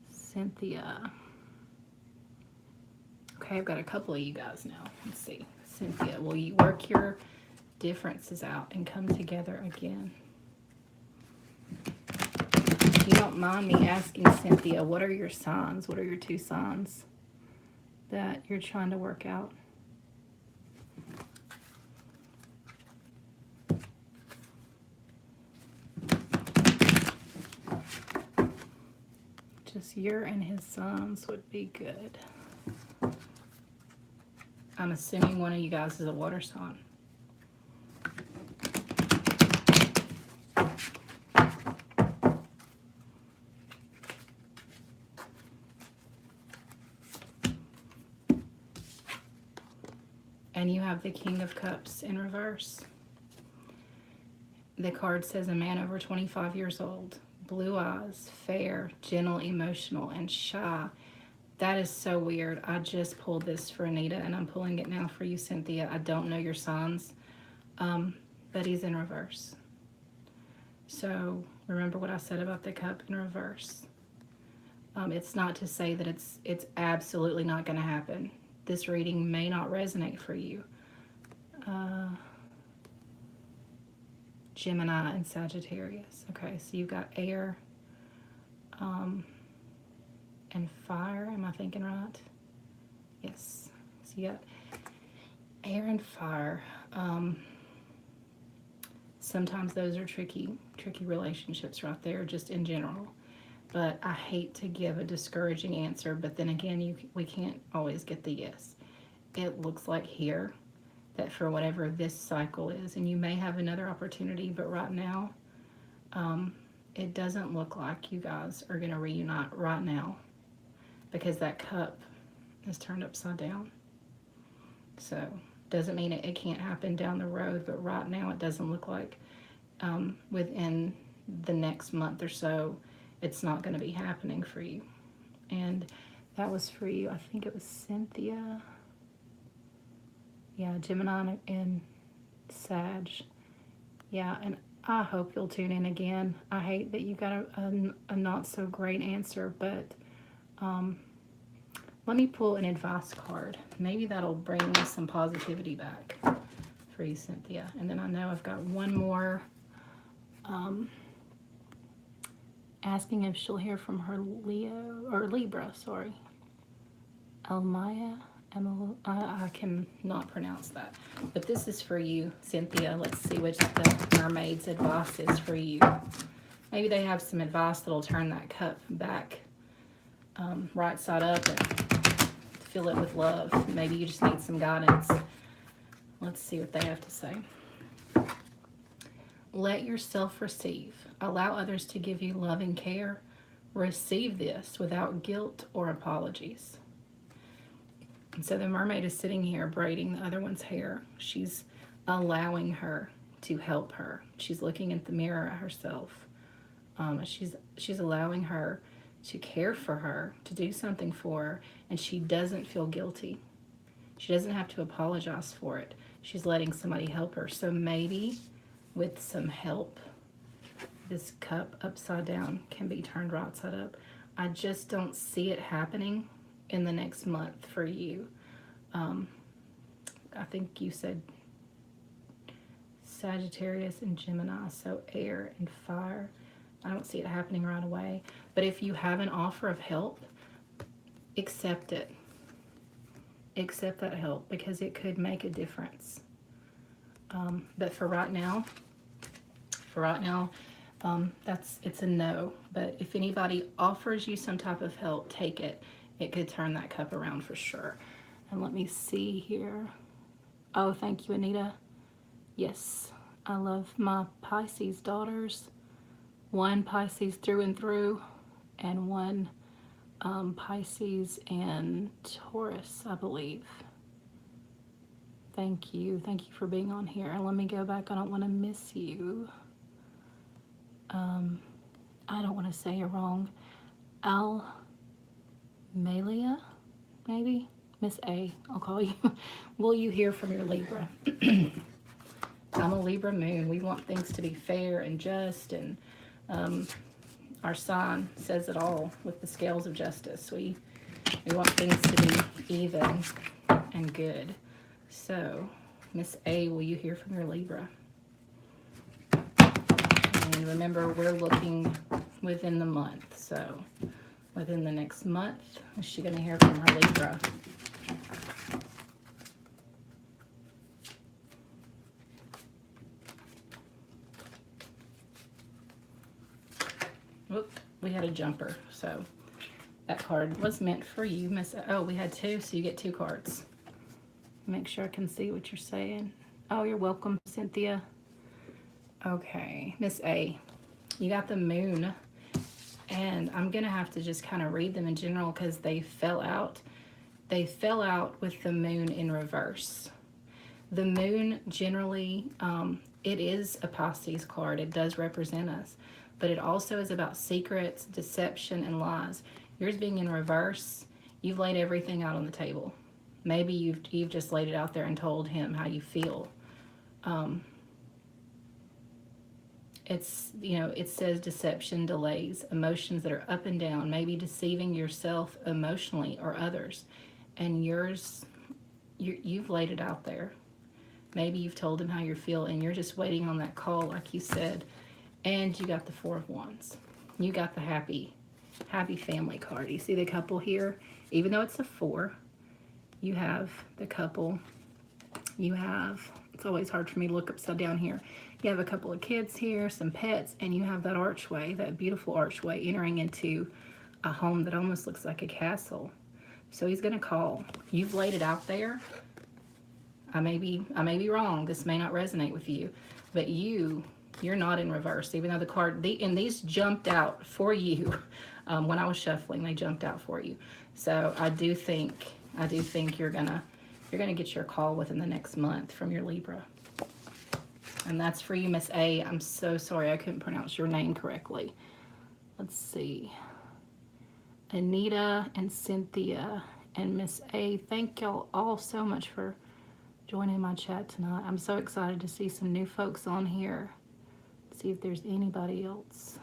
Cynthia. Okay, I've got a couple of you guys now. Let's see. Cynthia, will you work your differences out and come together again? If you don't mind me asking, Cynthia, what are your signs? What are your two signs that you're trying to work out? Just your and his signs would be good. I'm assuming one of you guys is a water sign. And you have the King of Cups in reverse. The card says a man over 25 years old, blue eyes, fair, gentle, emotional, and shy. That is so weird. I just pulled this for Anita, and I'm pulling it now for you, Cynthia. I don't know your signs, but he's in reverse. So remember what I said about the cup in reverse. It's not to say that it's absolutely not going to happen. This reading may not resonate for you. Gemini and Sagittarius. Okay, so you've got air and fire. Am I thinking right? Yes. So you got air and fire. Sometimes those are tricky relationships right there, just in general. But I hate to give a discouraging answer, but then again, we can't always get the yes. It looks like here that for whatever this cycle is, and you may have another opportunity, but right now, it doesn't look like you guys are going to reunite right now because that cup is turned upside down. So, doesn't mean it can't happen down the road, but right now it doesn't look like within the next month or so, it's not going to be happening for you. And that was for you. I think it was Cynthia. Yeah, Gemini and Sag. Yeah, and I hope you'll tune in again. I hate that you got a not so great answer, but um, let me pull an advice card. Maybe that'll bring me some positivity back for you, Cynthia. And then I know I've got one more um, asking if she'll hear from her Leo or Libra, sorry. Almaya. I can not pronounce that. But this is for you, Cynthia. Let's see what the mermaid's advice is for you. Maybe they have some advice that'll turn that cup back right side up and fill it with love. Maybe you just need some guidance. Let's see what they have to say. Let yourself receive. Allow others to give you love and care. Receive this without guilt or apologies. And so the mermaid is sitting here braiding the other one's hair. She's allowing her to help her. She's looking at the mirror at herself. She's allowing her to care for her, to do something for her, and she doesn't feel guilty. She doesn't have to apologize for it. She's letting somebody help her. So maybe with some help, this cup upside down can be turned right side up. I just don't see it happening in the next month for you. I think you said Sagittarius and Gemini, so air and fire. I don't see it happening right away. But if you have an offer of help, accept it. Accept that help because it could make a difference. But for right now, it's a no. But if anybody offers you some type of help, take it. It could turn that cup around for sure. And let me see here. Oh, thank you, Anita. Yes, I love my Pisces daughters. One Pisces through and through, and one Pisces and Taurus, I believe. Thank you. Thank you for being on here. And let me go back. I don't want to miss you. I don't want to say it wrong. Almelia, maybe? Miss A, I'll call you. Will you hear from your Libra? I'm a Libra moon. We want things to be fair and just, and our sign says it all with the scales of justice. We want things to be even and good. So, Miss A, will you hear from your Libra? And remember, we're looking within the month. So, within the next month, is she going to hear from her Libra? Whoop, we had a jumper. So, that card was meant for you, Miss. Oh, we had two, so you get two cards. Make sure I can see what you're saying. Oh, you're welcome, Cynthia. Okay, Miss A, you got the moon. And I'm going to have to just kind of read them in general because they fell out. They fell out with the moon in reverse. The moon generally, it is a Pisces card. It does represent us. But it also is about secrets, deception, and lies. Yours being in reverse, you've laid everything out on the table. Maybe you've just laid it out there and told him how you feel. It's, it says deception, delays, emotions that are up and down, maybe deceiving yourself emotionally or others. And yours, you've laid it out there. Maybe you've told him how you feel and you're just waiting on that call, like you said. And you got the Four of Wands. You got the happy family card. You see the couple here? Even though it's a 4, you have the couple. You have, it's always hard for me to look upside down here. You have a couple of kids here, some pets, and you have that archway, that beautiful archway entering into a home that almost looks like a castle. So he's going to call. You've laid it out there. I may be wrong. This may not resonate with you, but you You're not in reverse, even though the card, and these jumped out for you. When I was shuffling, they jumped out for you. So I do think you're gonna get your call within the next month from your Libra. And that's for you, Miss A. I'm so sorry I couldn't pronounce your name correctly. Let's see. Anita and Cynthia and Miss A, thank y'all all so much for joining my chat tonight. I'm so excited to see some new folks on here. See if there's anybody else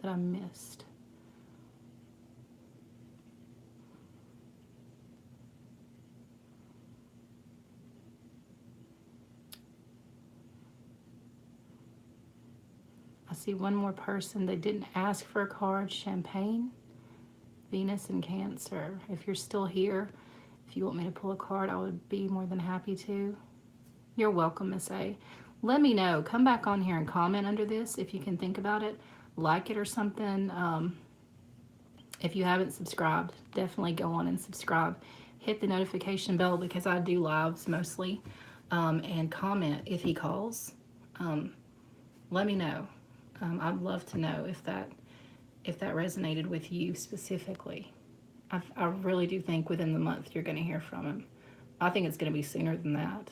that I missed. I see one more person. They didn't ask for a card. Champagne, Venus and Cancer. If you're still here, if you want me to pull a card, I would be more than happy to. You're welcome, Miss A. Let me know. Come back on here and comment under this if you can think about it. Like it or something. If you haven't subscribed, definitely go on and subscribe. Hit the notification bell because I do lives mostly. And comment if he calls. Let me know. I'd love to know if that resonated with you specifically. I really do think within the month you're going to hear from him. I think it's going to be sooner than that.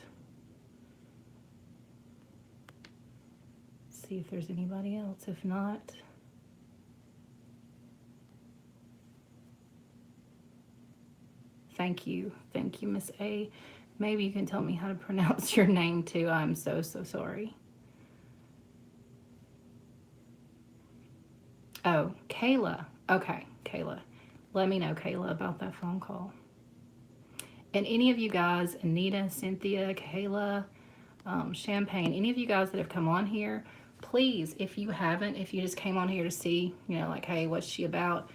See if there's anybody else. If not, thank you, Miss A. Maybe you can tell me how to pronounce your name too. I'm so sorry. Oh, Kayla. Okay, Kayla. Let me know, Kayla, about that phone call. And any of you guys, Anita, Cynthia, Kayla, Champagne, any of you guys that have come on here, please, if you haven't, if you just came on here to see, like, hey, what's she about?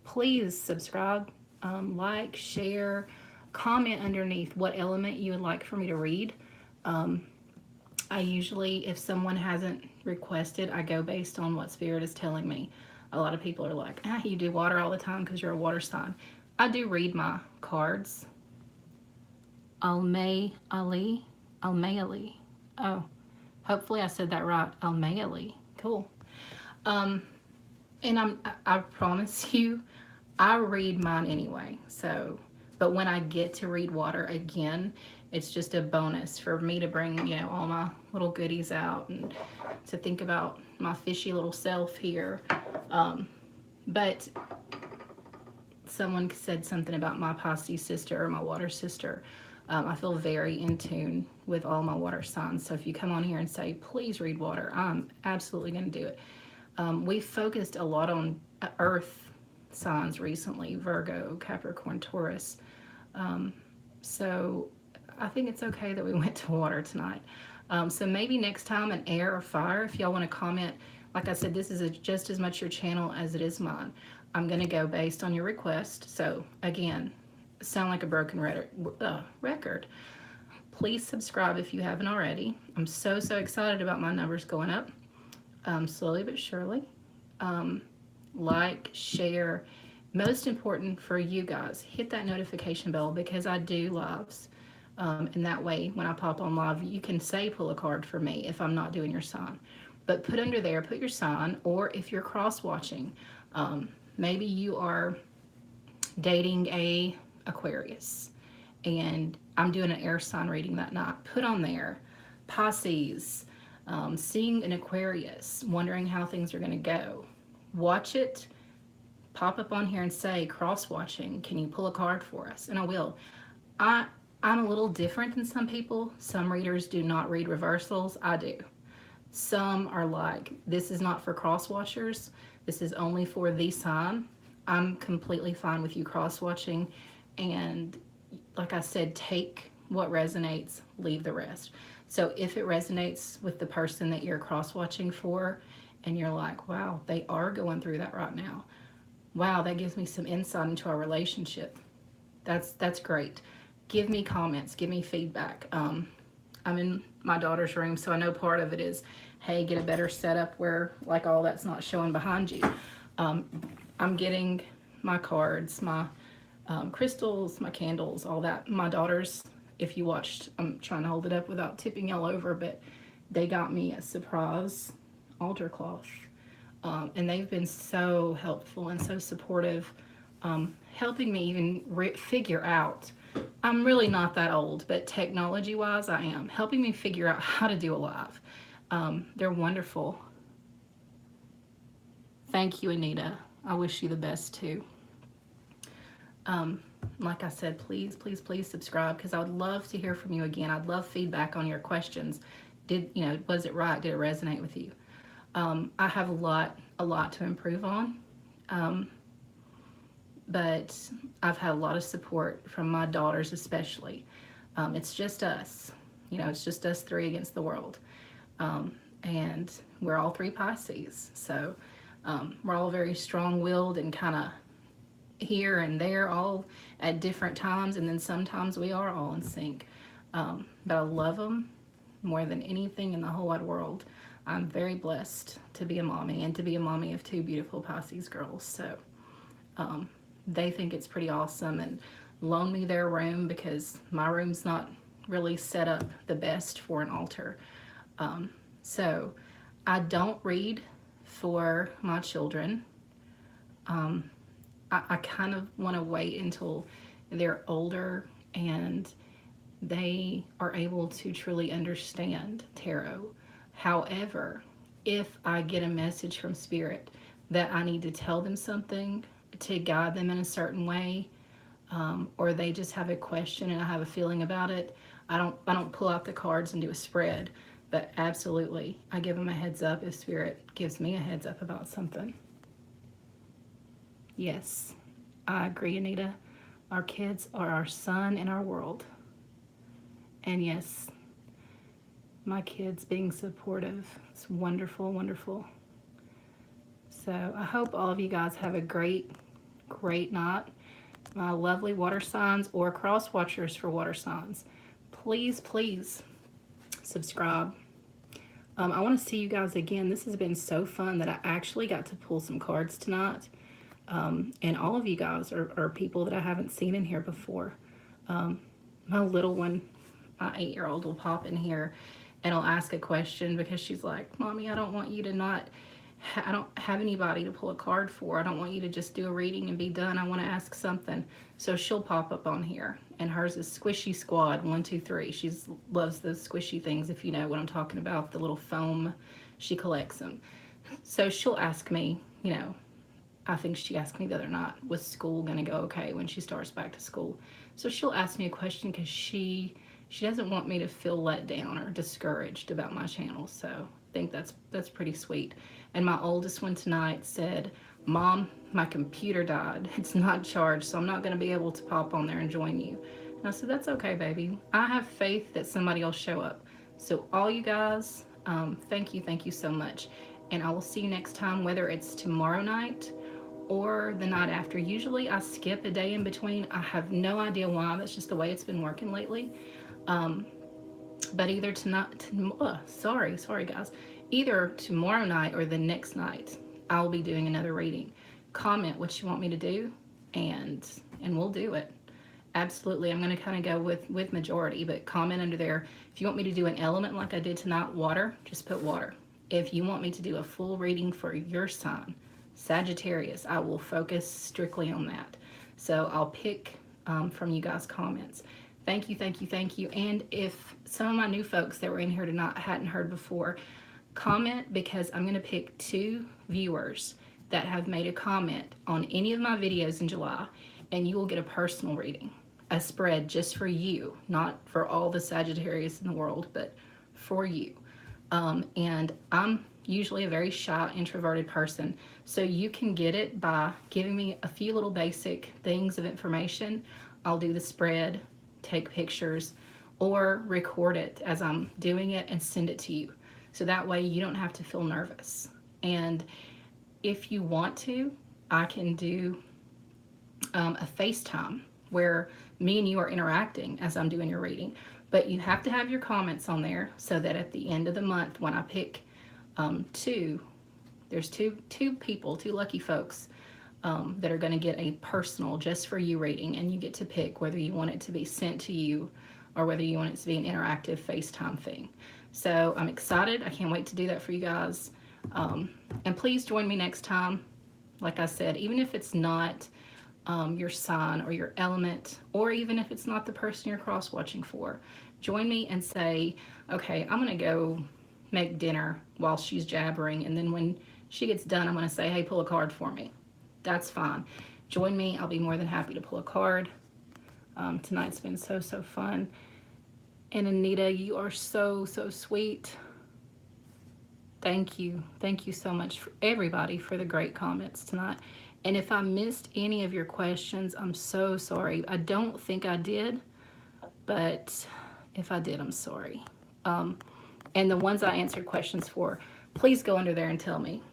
Please subscribe, like, share, comment underneath what element you would like for me to read. I usually, if someone hasn't requested, I go based on what Spirit is telling me. A lot of people are like, you do water all the time because you're a water sign. I do read my cards. Almayali. Oh, hopefully I said that right. Almayali. Cool. And I promise you, I read mine anyway. So, but when I get to read water again, it's just a bonus for me to bring, all my little goodies out and to think about my fishy little self here. But someone said something about my Pisces sister or my water sister. I feel very in tune with all my water signs. So if you come on here and say, please read water, I'm absolutely going to do it. We focused a lot on earth signs recently, Virgo, Capricorn, Taurus. So I think it's okay that we went to water tonight. So maybe next time an air or fire, if y'all want to comment. Like I said, this is just as much your channel as it is mine. I'm going to go based on your request. So again, sound like a broken record. Please subscribe if you haven't already. I'm so excited about my numbers going up, slowly but surely. Like, share. Most important for you guys, hit that notification bell because I do lives. And that way, when I pop on live, you can say pull a card for me if I'm not doing your sign. But put under there, put your sign, or if you're cross-watching, maybe you are dating a Aquarius, and I'm doing an air sign reading that night. Put on there, Pisces, seeing an Aquarius, wondering how things are going to go. Watch it, pop up on here and say, cross-watching, can you pull a card for us? And I will. I'm a little different than some people. Some readers do not read reversals. I do. Some are like, this is not for cross-watchers. This is only for the sign. I'm completely fine with you cross-watching. And like I said, take what resonates, leave the rest. So if it resonates with the person that you're cross-watching for, and you're like, wow, they are going through that right now. Wow, that gives me some insight into our relationship. That's great. Give me comments, give me feedback. I'm in my daughter's room, so I know part of it is, hey, get a better setup where like all that's not showing behind you. I'm getting my cards, my crystals, my candles, all that. My daughter's, if you watched, I'm trying to hold it up without tipping y'all over, but They got me a surprise altar cloth. And they've been so helpful and so supportive, helping me even figure out. I'm really not that old, but technology wise, I am. Helping me figure out how to do a live. They're wonderful. Thank you, Anita. I wish you the best too. Um, like I said, please, please, please subscribe because I would love to hear from you again. I'd love feedback on your questions. Was it right? Did it resonate with you? I have a lot to improve on. Um, but I've had a lot of support from my daughters, especially. It's just us, it's just us three against the world. And we're all three Pisces. So we're all very strong willed and kind of here and there, all at different times. And then sometimes we are all in sync. But I love them more than anything in the whole wide world. I'm very blessed to be a mommy and to be a mommy of two beautiful Pisces girls. So they think it's pretty awesome and loan me their room because my room's not really set up the best for an altar. So I don't read for my children. I kind of want to wait until they're older and they are able to truly understand tarot. However, if I get a message from Spirit that I need to tell them something to guide them in a certain way, or they just have a question and I have a feeling about it, I don't pull out the cards and do a spread. But absolutely, I give them a heads up if Spirit gives me a heads up about something. Yes, I agree, Anita. Our kids are our sun in our world. And yes, my kids being supportive. It's wonderful, wonderful. So I hope all of you guys have a great, great night. My lovely water signs or cross watchers for water signs, please, please subscribe. I want to see you guys again. This has been so fun that I actually got to pull some cards tonight. And all of you guys are people that I haven't seen in here before. My little one, my 8-year-old, will pop in here and I'll ask a question because she's like, Mommy, I don't want you to not, I don't have anybody to pull a card for. I don't want you to just do a reading and be done. I want to ask something. So she'll pop up on here. And hers is Squishy Squad 123. She loves those squishy things, if you know what I'm talking about, the little foam. She collects them. So she'll ask me, I think she asked me the other night, was school going to go okay when she starts back to school? So she'll ask me a question because she doesn't want me to feel let down or discouraged about my channel. So I think that's pretty sweet. And my oldest one tonight said, Mom, my computer died. It's not charged, so I'm not going to be able to pop on there and join you. And I said, that's okay, baby. I have faith that somebody will show up. So all you guys, thank you so much. And I will see you next time, whether it's tomorrow night or the night after. Usually I skip a day in between. I have no idea why. That's just the way it's been working lately. But either tonight, sorry guys, either tomorrow night or the next night, I'll be doing another reading. Comment what you want me to do, and we'll do it. Absolutely, I'm going to kind of go with majority, but comment under there. If you want me to do an element like I did tonight, water, just put water. If you want me to do a full reading for your sign, Sagittarius, I will focus strictly on that. So I'll pick from you guys' comments. Thank you. And if some of my new folks that were in here tonight hadn't heard before, comment, because I'm going to pick 2 viewers that have made a comment on any of my videos in July, and you will get a personal reading, a spread just for you, not for all the Sagittarius in the world, but for you. And I'm usually a very shy, introverted person, so you can get it by giving me a few little basic things of information. I'll do the spread, take pictures, or record it as I'm doing it and send it to you. So that way you don't have to feel nervous. And if you want to, I can do a FaceTime where me and you are interacting as I'm doing your reading. But you have to have your comments on there so that at the end of the month, when I pick 2, there's two people, 2 lucky folks that are going to get a personal just for you reading, and you get to pick whether you want it to be sent to you or whether you want it to be an interactive FaceTime thing. So I'm excited. I can't wait to do that for you guys. And please join me next time. Like I said, even if it's not your sign or your element, or even if it's not the person you're cross watching for, join me and say, okay, I'm going to go make dinner while she's jabbering. And then when she gets done, I'm going to say, hey, pull a card for me. That's fine. Join me. I'll be more than happy to pull a card. Tonight's been so, so fun. And Anita, you are so, so sweet. Thank you. Thank you so much for everybody for the great comments tonight. And if I missed any of your questions, I'm so sorry. I don't think I did, but if I did, I'm sorry. And the ones I answered questions for, please go under there and tell me.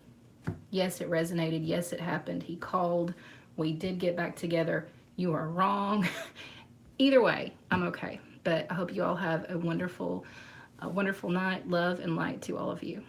Yes, it resonated. Yes, it happened. He called. We did get back together. You are wrong. Either way, I'm okay. But I hope you all have a wonderful night. Love and light to all of you.